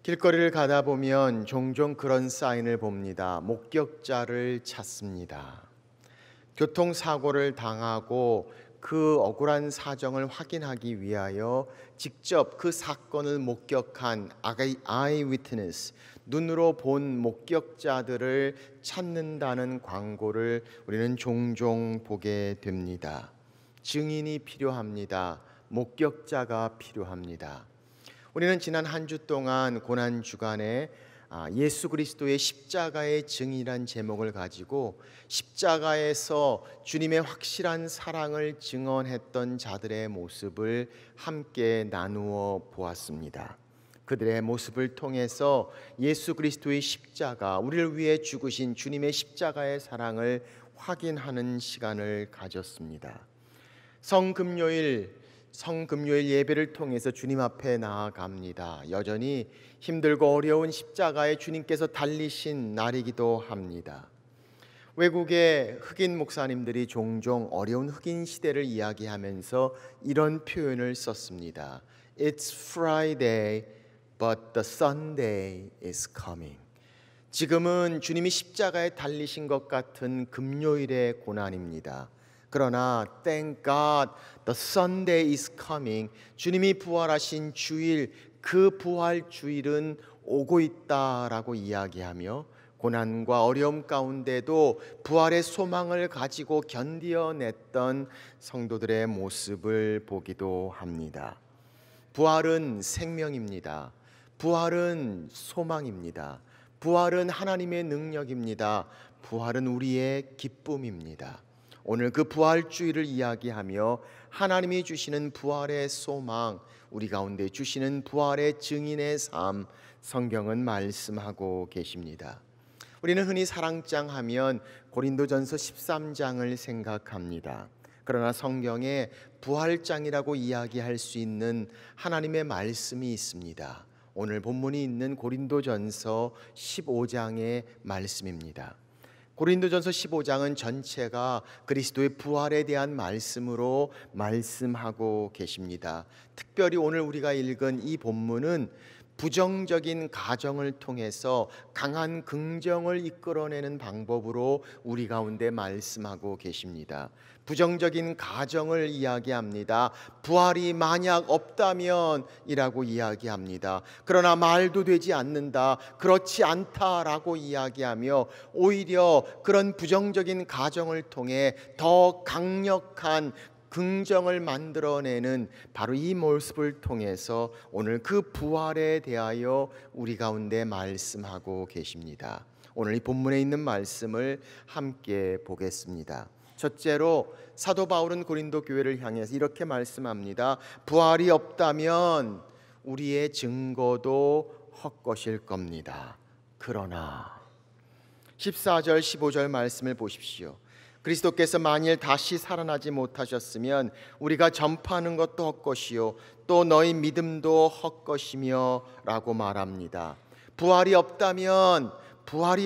길거리를 가다 보면 종종 그런 사인을 봅니다. 목격자를 찾습니다. 교통사고를 당하고 그 억울한 사정을 확인하기 위하여 직접 그 사건을 목격한 아이 위트니스, 눈으로 본 목격자들을 찾는다는 광고를 우리는 종종 보게 됩니다. 증인이 필요합니다. 목격자가 필요합니다. 우리는 지난 한 주 동안 고난 주간에 예수 그리스도의 십자가의 증인이란 제목을 가지고 십자가에서 주님의 확실한 사랑을 증언했던 자들의 모습을 함께 나누어 보았습니다. 그들의 모습을 통해서 예수 그리스도의 십자가, 우리를 위해 죽으신 주님의 십자가의 사랑을 확인하는 시간을 가졌습니다. 성금요일 예배를 통해서 주님 앞에 나아갑니다. 여전히 힘들고 어려운 십자가에 주님께서 달리신 날이기도 합니다. 외국의 흑인 목사님들이 종종 어려운 흑인 시대를 이야기하면서 이런 표현을 썼습니다. It's Friday, but the Sunday is coming. 지금은 주님이 십자가에 달리신 것 같은 금요일의 고난입니다. 그러나 thank God the Sunday is coming. 주님이 부활하신 주일, 그 부활 주일은 오고 있다라고 이야기하며 고난과 어려움 가운데도 부활의 소망을 가지고 견디어냈던 성도들의 모습을 보기도 합니다. 부활은 생명입니다. 부활은 소망입니다. 부활은 하나님의 능력입니다. 부활은 우리의 기쁨입니다. 오늘 그 부활주의를 이야기하며 하나님이 주시는 부활의 소망, 우리 가운데 주시는 부활의 증인의 삶, 성경은 말씀하고 계십니다. 우리는 흔히 사랑장 하면 고린도전서 13장을 생각합니다. 그러나 성경에 부활장이라고 이야기할 수 있는 하나님의 말씀이 있습니다. 오늘 본문이 있는 고린도전서 15장의 말씀입니다. 고린도전서 15장은 전체가 그리스도의 부활에 대한 말씀으로 말씀하고 계십니다. 특별히 오늘 우리가 읽은 이 본문은 부정적인 가정을 통해서 강한 긍정을 이끌어내는 방법으로 우리 가운데 말씀하고 계십니다. 부정적인 가정을 이야기합니다. 부활이 만약 없다면 이라고 이야기합니다. 그러나 말도 되지 않는다, 그렇지 않다라고 이야기하며 오히려 그런 부정적인 가정을 통해 더 강력한 긍정을 만들어내는 바로 이 모습을 통해서 오늘 그 부활에 대하여 우리 가운데 말씀하고 계십니다. 오늘 이 본문에 있는 말씀을 함께 보겠습니다. 첫째로 사도 바울은 고린도 교회를 향해서 이렇게 말씀합니다. 부활이 없다면 우리의 증거도 헛것일 겁니다. 그러나 14절 15절 말씀을 보십시오. 그리스도께서 만일 다시 살아나지 못하셨으면 우리가 전파하는 것도 헛것이요 또 너희 믿음도 헛것이며 라고 말합니다. 부활이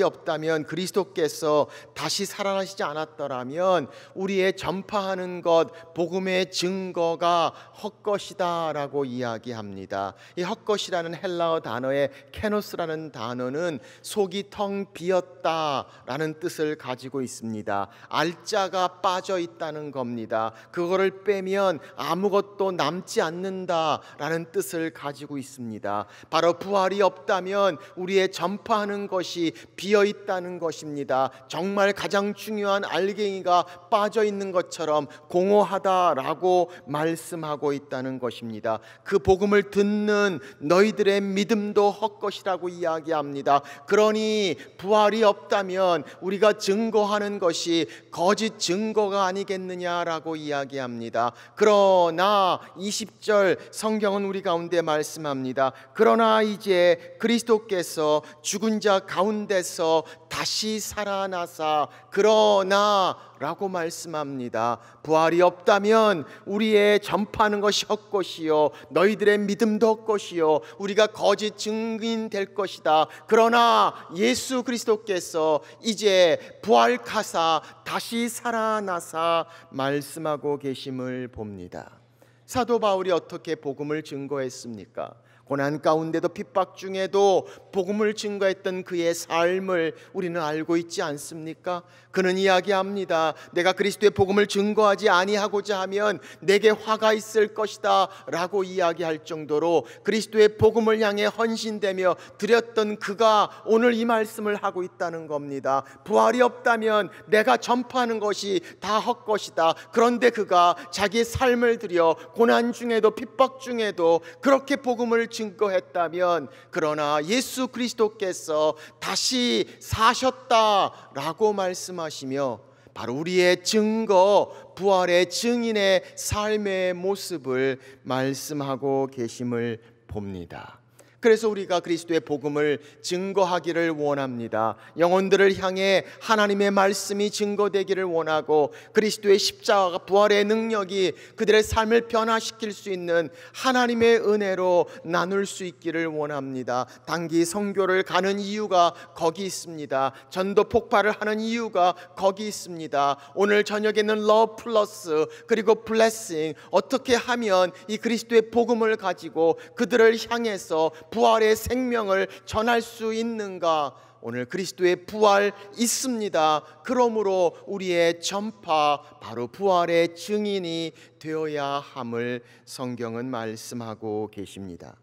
없다면 그리스도께서 다시 살아나시지 않았더라면 우리의 전파하는 것, 복음의 증거가 헛것이다 라고 이야기합니다. 이 헛것이라는 헬라어 단어의 케노스라는 단어는 속이 텅 비었다 라는 뜻을 가지고 있습니다. 알짜가 빠져 있다는 겁니다. 그거를 빼면 아무것도 남지 않는다 라는 뜻을 가지고 있습니다. 바로 부활이 없다면 우리의 전파하는 것이 비어 있다는 것입니다. 정말 가장 중요한 알갱이가 빠져 있는 것처럼 공허하다라고 말씀하고 있다는 것입니다. 그 복음을 듣는 너희들의 믿음도 헛것이라고 이야기합니다. 그러니 부활이 없다면 우리가 증거하는 것이 거짓 증거가 아니겠느냐라고 이야기합니다. 그러나 20절 성경은 우리 가운데 말씀합니다. 그러나 이제 그리스도께서 죽은 자 가운데서 다시 살아나사 그러나 라고 말씀합니다. 부활이 없다면 우리의 전파하는 것이 헛것이요 너희들의 믿음도 헛것이요 우리가 거짓 증인 될 것이다. 그러나 예수 그리스도께서 이제 부활하사 다시 살아나사 말씀하고 계심을 봅니다. 사도 바울이 어떻게 복음을 증거했습니까? 고난 가운데도 핍박 중에도 복음을 증거했던 그의 삶을 우리는 알고 있지 않습니까? 그는 이야기합니다. 내가 그리스도의 복음을 증거하지 아니하고자 하면 내게 화가 있을 것이다 라고 이야기할 정도로 그리스도의 복음을 향해 헌신되며 드렸던 그가 오늘 이 말씀을 하고 있다는 겁니다. 부활이 없다면 내가 전파하는 것이 다 헛것이다. 그런데 그가 자기의 삶을 들여 고난 중에도 핍박 중에도 그렇게 복음을 증거했다면, 그러나 예수 그리스도께서 다시 사셨다라고 말씀하시며 바로 우리의 증거, 부활의 증인의 삶의 모습을 말씀하고 계심을 봅니다. 그래서 우리가 그리스도의 복음을 증거하기를 원합니다. 영혼들을 향해 하나님의 말씀이 증거되기를 원하고 그리스도의 십자가가 부활의 능력이 그들의 삶을 변화시킬 수 있는 하나님의 은혜로 나눌 수 있기를 원합니다. 단기 선교를 가는 이유가 거기 있습니다. 전도 폭발을 하는 이유가 거기 있습니다. 오늘 저녁에는 러브 플러스 그리고 블레싱, 어떻게 하면 이 그리스도의 복음을 가지고 그들을 향해서 부활의 생명을 전할 수 있는가? 오늘 그리스도의 부활 있습니다. 그러므로 우리의 전파, 바로 부활의 증인이 되어야 함을 성경은 말씀하고 계십니다.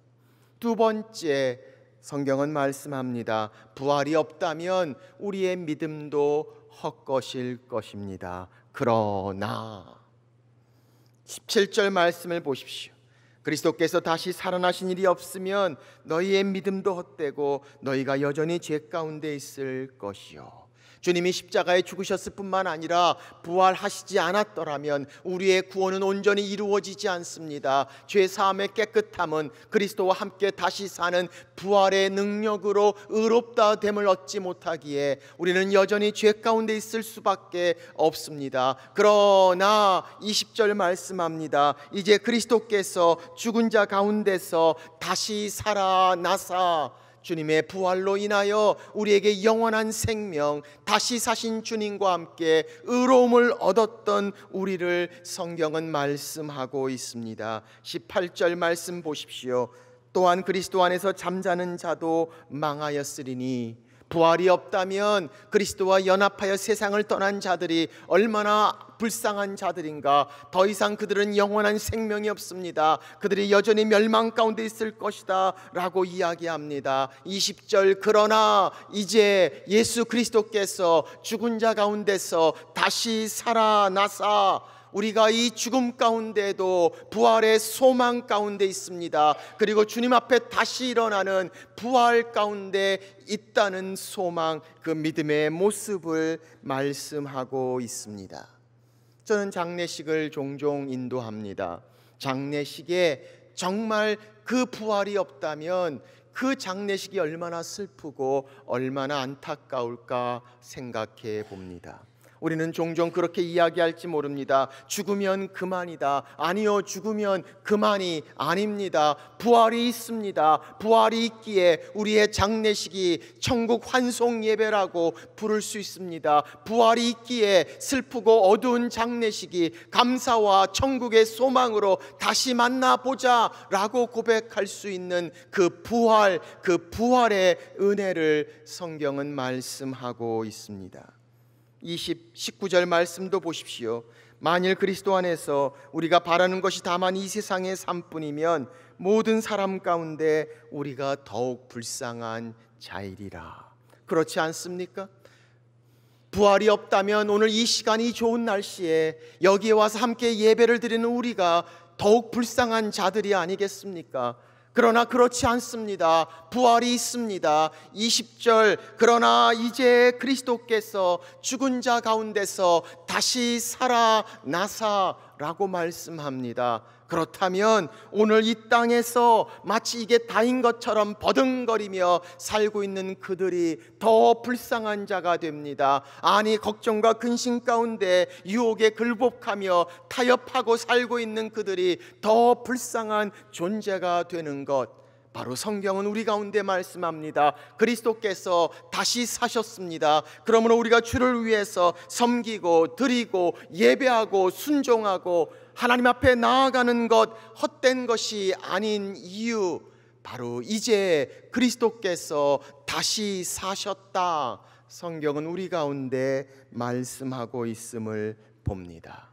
두 번째, 성경은 말씀합니다. 부활이 없다면 우리의 믿음도 헛것일 것입니다. 그러나 17절 말씀을 보십시오. 그리스도께서 다시 살아나신 일이 없으면 너희의 믿음도 헛되고 너희가 여전히 죄 가운데 있을 것이요. 주님이 십자가에 죽으셨을 뿐만 아니라 부활하시지 않았더라면 우리의 구원은 온전히 이루어지지 않습니다. 죄 사함의 깨끗함은 그리스도와 함께 다시 사는 부활의 능력으로 의롭다 됨을 얻지 못하기에 우리는 여전히 죄 가운데 있을 수밖에 없습니다. 그러나 20절 말씀합니다. 이제 그리스도께서 죽은 자 가운데서 다시 살아나사 주님의 부활로 인하여 우리에게 영원한 생명, 다시 사신 주님과 함께 의로움을 얻었던 우리를 성경은 말씀하고 있습니다. 18절 말씀 보십시오. 또한 그리스도 안에서 잠자는 자도 망하였으리니, 부활이 없다면 그리스도와 연합하여 세상을 떠난 자들이 얼마나 불쌍한 자들인가. 더 이상 그들은 영원한 생명이 없습니다. 그들이 여전히 멸망 가운데 있을 것이다 라고 이야기합니다. 20절, 그러나 이제 예수 그리스도께서 죽은 자 가운데서 다시 살아나사 우리가 이 죽음 가운데도 부활의 소망 가운데 있습니다. 그리고 주님 앞에 다시 일어나는 부활 가운데 있다는 소망, 그 믿음의 모습을 말씀하고 있습니다. 저는 장례식을 종종 인도합니다. 장례식에 정말 그 부활이 없다면 그 장례식이 얼마나 슬프고 얼마나 안타까울까 생각해 봅니다. 우리는 종종 그렇게 이야기할지 모릅니다. 죽으면 그만이다. 아니요, 죽으면 그만이 아닙니다. 부활이 있습니다. 부활이 있기에 우리의 장례식이 천국 환송 예배라고 부를 수 있습니다. 부활이 있기에 슬프고 어두운 장례식이 감사와 천국의 소망으로 다시 만나보자 라고 고백할 수 있는 그 부활, 그 부활의 은혜를 성경은 말씀하고 있습니다. 19절 말씀도 보십시오. 만일 그리스도 안에서 우리가 바라는 것이 다만 이 세상의 삶뿐이면 모든 사람 가운데 우리가 더욱 불쌍한 자이리라. 그렇지 않습니까? 부활이 없다면 오늘 이 시간이 좋은 날씨에 여기에 와서 함께 예배를 드리는 우리가 더욱 불쌍한 자들이 아니겠습니까? 그러나 그렇지 않습니다. 부활이 있습니다. 20절, 그러나 이제 그리스도께서 죽은 자 가운데서 다시 살아나사 라고 말씀합니다. 그렇다면 오늘 이 땅에서 마치 이게 다인 것처럼 버둥거리며 살고 있는 그들이 더 불쌍한 자가 됩니다. 아니, 걱정과 근심 가운데 유혹에 굴복하며 타협하고 살고 있는 그들이 더 불쌍한 존재가 되는 것, 바로 성경은 우리 가운데 말씀합니다. 그리스도께서 다시 사셨습니다. 그러므로 우리가 주를 위해서 섬기고 드리고 예배하고 순종하고 하나님 앞에 나아가는 것 헛된 것이 아닌 이유, 바로 이제 그리스도께서 다시 사셨다, 성경은 우리 가운데 말씀하고 있음을 봅니다.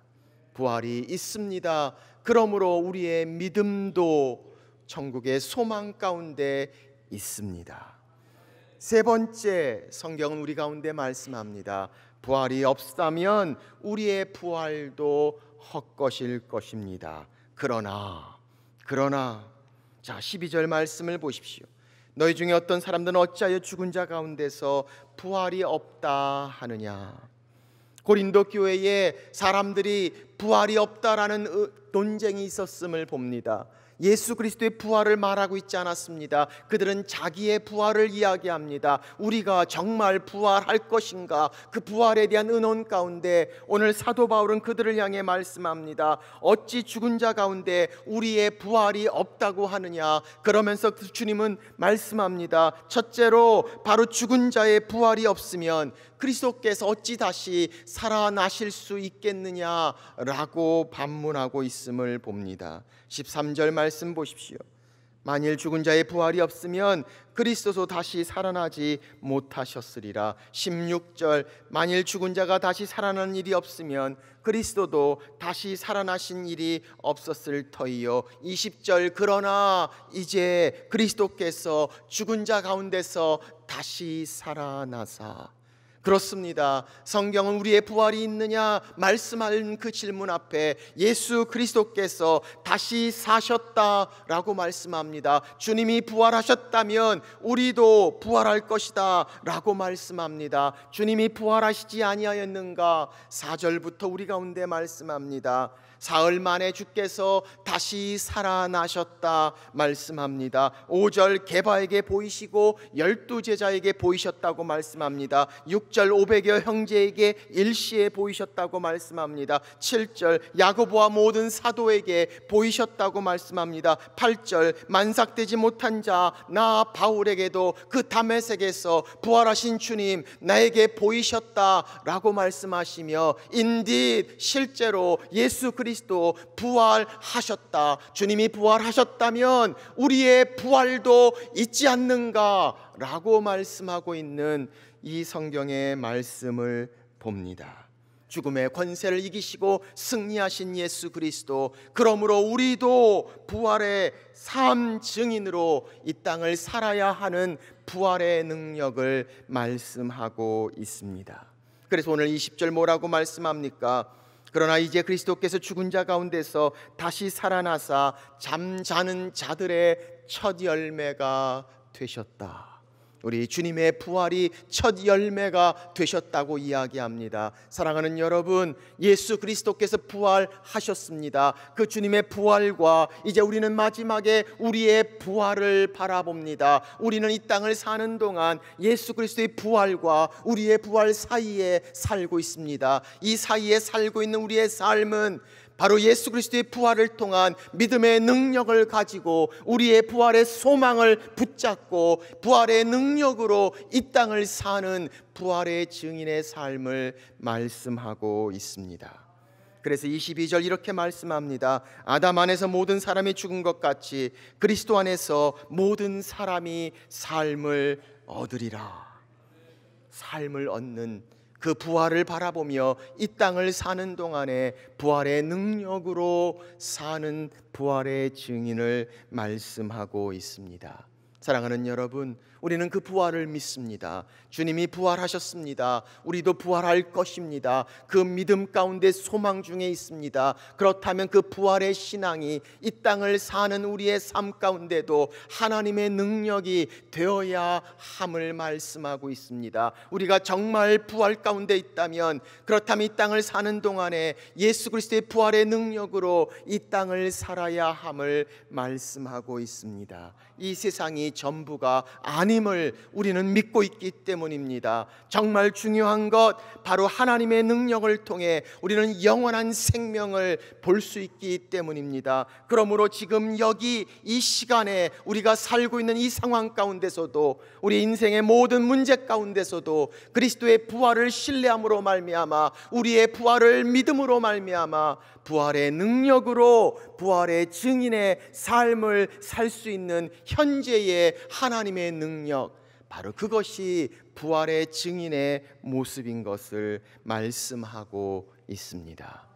부활이 있습니다. 그러므로 우리의 믿음도 천국의 소망 가운데 있습니다. 세 번째, 성경은 우리 가운데 말씀합니다. 부활이 없다면 우리의 부활도 헛것일 것입니다. 그러나 자, 12절 말씀을 보십시오. 너희 중에 어떤 사람들은 어찌하여 죽은 자 가운데서 부활이 없다 하느냐. 고린도 교회에 사람들이 부활이 없다라는 논쟁이 있었음을 봅니다. 예수 그리스도의 부활을 말하고 있지 않았습니다. 그들은 자기의 부활을 이야기합니다. 우리가 정말 부활할 것인가? 그 부활에 대한 의논 가운데 오늘 사도 바울은 그들을 향해 말씀합니다. 어찌 죽은 자 가운데 우리의 부활이 없다고 하느냐? 그러면서 주님은 말씀합니다. 첫째로 바로 죽은 자의 부활이 없으면 그리스도께서 어찌 다시 살아나실 수 있겠느냐라고 반문하고 있음을 봅니다. 13절 말씀 보십시오. 만일 죽은 자의 부활이 없으면 그리스도도 다시 살아나지 못하셨으리라. 16절 만일 죽은 자가 다시 살아나는 일이 없으면 그리스도도 다시 살아나신 일이 없었을 터이요. 20절 그러나 이제 그리스도께서 죽은 자 가운데서 다시 살아나사. 그렇습니다. 성경은 우리의 부활이 있느냐 말씀하는 그 질문 앞에 예수 그리스도께서 다시 사셨다라고 말씀합니다. 주님이 부활하셨다면 우리도 부활할 것이다 라고 말씀합니다. 주님이 부활하시지 아니하였는가? 4절부터 우리 가운데 말씀합니다. 사흘 만에 주께서 다시 살아나셨다 말씀합니다. 5절 게바에게 보이시고 12제자에게 보이셨다고 말씀합니다. 6절 500여 형제에게 일시에 보이셨다고 말씀합니다. 7절 야고보와 모든 사도에게 보이셨다고 말씀합니다. 8절 만삭되지 못한 자 나 바울에게도 그 다메섹에서 부활하신 주님 나에게 보이셨다라고 말씀하시며 인디드 실제로 예수 그리스도 부활하셨다. 주님이 부활하셨다면 우리의 부활도 있지 않는가 라고 말씀하고 있는 이 성경의 말씀을 봅니다. 죽음의 권세를 이기시고 승리하신 예수 그리스도, 그러므로 우리도 부활의 삶 증인으로 이 땅을 살아야 하는 부활의 능력을 말씀하고 있습니다. 그래서 오늘 20절 뭐라고 말씀합니까? 그러나 이제 그리스도께서 죽은 자 가운데서 다시 살아나사 잠자는 자들의 첫 열매가 되셨다. 우리 주님의 부활이 첫 열매가 되셨다고 이야기합니다. 사랑하는 여러분, 예수 그리스도께서 부활하셨습니다. 그 주님의 부활과 이제 우리는 마지막에 우리의 부활을 바라봅니다. 우리는 이 땅을 사는 동안 예수 그리스도의 부활과 우리의 부활 사이에 살고 있습니다. 이 사이에 살고 있는 우리의 삶은 바로 예수 그리스도의 부활을 통한 믿음의 능력을 가지고 우리의 부활의 소망을 붙잡고 부활의 능력으로 이 땅을 사는 부활의 증인의 삶을 말씀하고 있습니다. 그래서 22절 이렇게 말씀합니다. 아담 안에서 모든 사람이 죽은 것 같이 그리스도 안에서 모든 사람이 삶을 얻으리라. 삶을 얻는 그 부활을 바라보며 이 땅을 사는 동안에 부활의 능력으로 사는 부활의 증인을 말씀하고 있습니다. 사랑하는 여러분, 우리는 그 부활을 믿습니다. 주님이 부활하셨습니다. 우리도 부활할 것입니다. 그 믿음 가운데 소망 중에 있습니다. 그렇다면 그 부활의 신앙이 이 땅을 사는 우리의 삶 가운데도 하나님의 능력이 되어야 함을 말씀하고 있습니다. 우리가 정말 부활 가운데 있다면, 그렇다면 이 땅을 사는 동안에 예수 그리스도의 부활의 능력으로 이 땅을 살아야 함을 말씀하고 있습니다. 이 세상이 전부가 아니 아님을 우리는 믿고 있기 때문입니다. 정말 중요한 것 바로 하나님의 능력을 통해 우리는 영원한 생명을 볼 수 있기 때문입니다. 그러므로 지금 여기 이 시간에 우리가 살고 있는 이 상황 가운데서도, 우리 인생의 모든 문제 가운데서도 그리스도의 부활을 신뢰함으로 말미암아, 우리의 부활을 믿음으로 말미암아 부활의 능력으로 부활의 증인의 삶을 살 수 있는 현재의 하나님의 능력, 바로 그것이 부활의 증인의 모습인 것을 말씀하고 있습니다.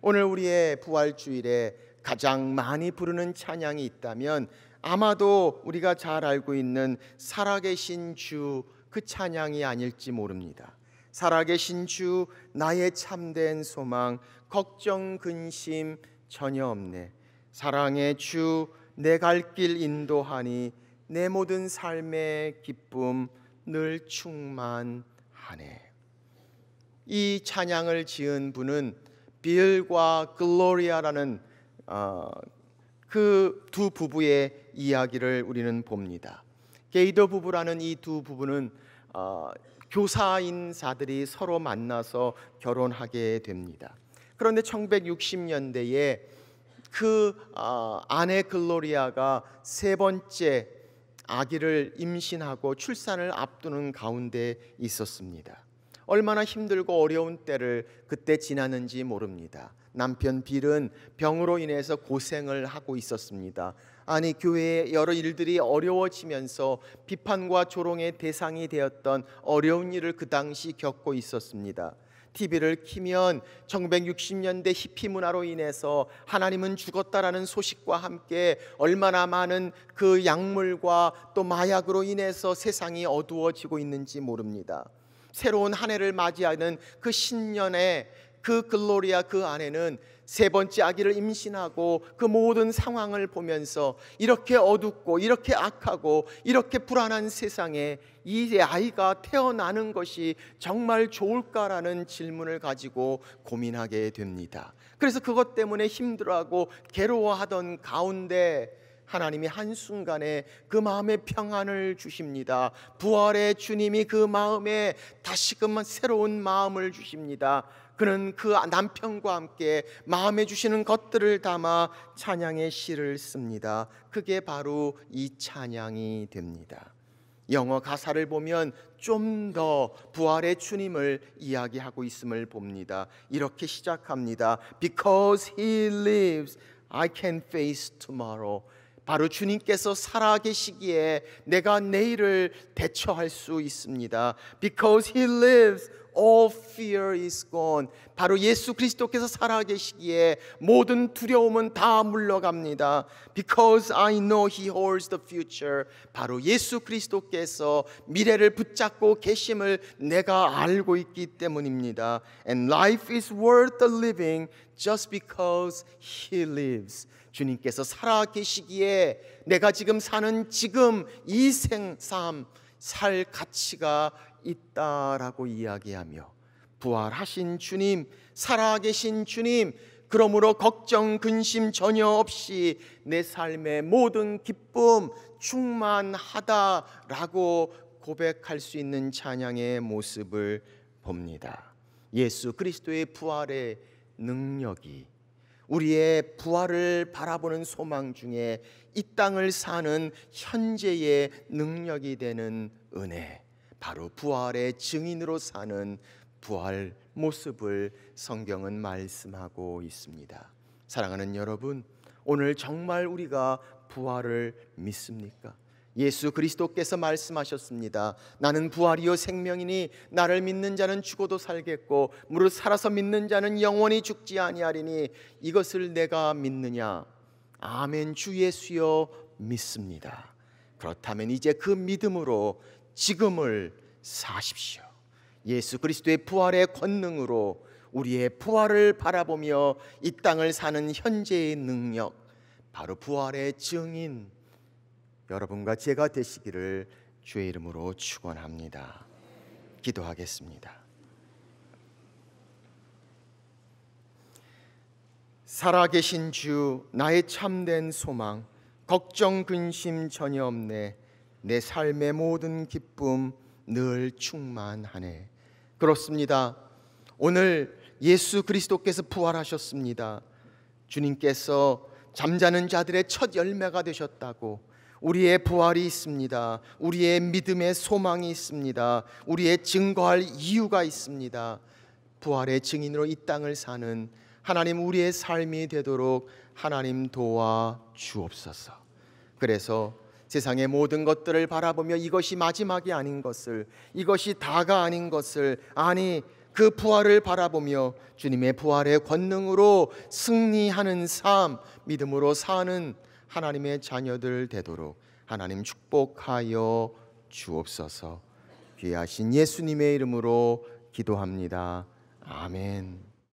오늘 우리의 부활주일에 가장 많이 부르는 찬양이 있다면 아마도 우리가 잘 알고 있는 살아계신 주, 그 찬양이 아닐지 모릅니다. 살아계신 주, 나의 참된 소망, 걱정 근심 전혀 없네. 사랑의 주, 내 갈 길 인도하니 내 모든 삶의 기쁨 늘 충만하네. 이 찬양을 지은 분은 빌과 글로리아라는 그 두 부부의 이야기를 우리는 봅니다. 게이더 부부라는 이 두 부부는 교사인사들이 서로 만나서 결혼하게 됩니다. 그런데 1960년대에 그 아내 글로리아가 세 번째 아기를 임신하고 출산을 앞두는 가운데 있었습니다. 얼마나 힘들고 어려운 때를 그때 지나는지 모릅니다. 남편 빌은 병으로 인해서 고생을 하고 있었습니다. 아니, 교회의 여러 일들이 어려워지면서 비판과 조롱의 대상이 되었던 어려운 일을 그 당시 겪고 있었습니다. TV를 키면 1960년대 히피 문화로 인해서 하나님은 죽었다라는 소식과 함께 얼마나 많은 그 약물과 또 마약으로 인해서 세상이 어두워지고 있는지 모릅니다. 새로운 한 해를 맞이하는 그 신년에 그 글로리아, 그 아내는 세 번째 아기를 임신하고 그 모든 상황을 보면서 이렇게 어둡고 이렇게 악하고 이렇게 불안한 세상에 이 아이가 태어나는 것이 정말 좋을까라는 질문을 가지고 고민하게 됩니다. 그래서 그것 때문에 힘들어하고 괴로워하던 가운데 하나님이 한순간에 그 마음에 평안을 주십니다. 부활의 주님이 그 마음에 다시금 새로운 마음을 주십니다. 그는 그 남편과 함께 마음에 주시는 것들을 담아 찬양의 시를 씁니다. 그게 바로 이 찬양이 됩니다. 영어 가사를 보면 좀 더 부활의 주님을 이야기하고 있음을 봅니다. 이렇게 시작합니다. Because he lives, I can face tomorrow. 바로 주님께서 살아계시기에 내가 내일을 대처할 수 있습니다. Because he lives, all fear is gone. 바로 예수 그리스도께서 살아계시기에 모든 두려움은 다 물러갑니다. Because I know he holds the future. 바로 예수 그리스도께서 미래를 붙잡고 계심을 내가 알고 있기 때문입니다. And life is worth the living just because he lives. 주님께서 살아계시기에 내가 지금 사는 지금 이 생삶 살 가치가 있다라고 이야기하며, 부활하신 주님, 살아계신 주님, 그러므로 걱정 근심 전혀 없이 내 삶의 모든 기쁨 충만하다라고 고백할 수 있는 찬양의 모습을 봅니다. 예수 그리스도의 부활의 능력이 우리의 부활을 바라보는 소망 중에 이 땅을 사는 현재의 능력이 되는 은혜, 바로 부활의 증인으로 사는 부활 모습을 성경은 말씀하고 있습니다. 사랑하는 여러분, 오늘 정말 우리가 부활을 믿습니까? 예수 그리스도께서 말씀하셨습니다. 나는 부활이요 생명이니 나를 믿는 자는 죽어도 살겠고 무릇 살아서 믿는 자는 영원히 죽지 아니하리니 이것을 내가 믿느냐? 아멘. 주 예수여 믿습니다. 그렇다면 이제 그 믿음으로 지금을 사십시오. 예수 그리스도의 부활의 권능으로 우리의 부활을 바라보며 이 땅을 사는 현재의 능력, 바로 부활의 증인 여러분과 제가 되시기를 주의 이름으로 축원합니다. 기도하겠습니다. 살아계신 주, 나의 참된 소망, 걱정 근심 전혀 없네. 내 삶의 모든 기쁨 늘 충만하네. 그렇습니다. 오늘 예수 그리스도께서 부활하셨습니다. 주님께서 잠자는 자들의 첫 열매가 되셨다고, 우리의 부활이 있습니다. 우리의 믿음의 소망이 있습니다. 우리의 증거할 이유가 있습니다. 부활의 증인으로 이 땅을 사는 하나님, 우리의 삶이 되도록 하나님 도와 주옵소서. 그래서 세상의 모든 것들을 바라보며 이것이 마지막이 아닌 것을, 이것이 다가 아닌 것을, 아니 그 부활을 바라보며 주님의 부활의 권능으로 승리하는 삶, 믿음으로 사는 하나님의 자녀들 되도록 하나님 축복하여 주옵소서. 귀하신 예수님의 이름으로 기도합니다. 아멘.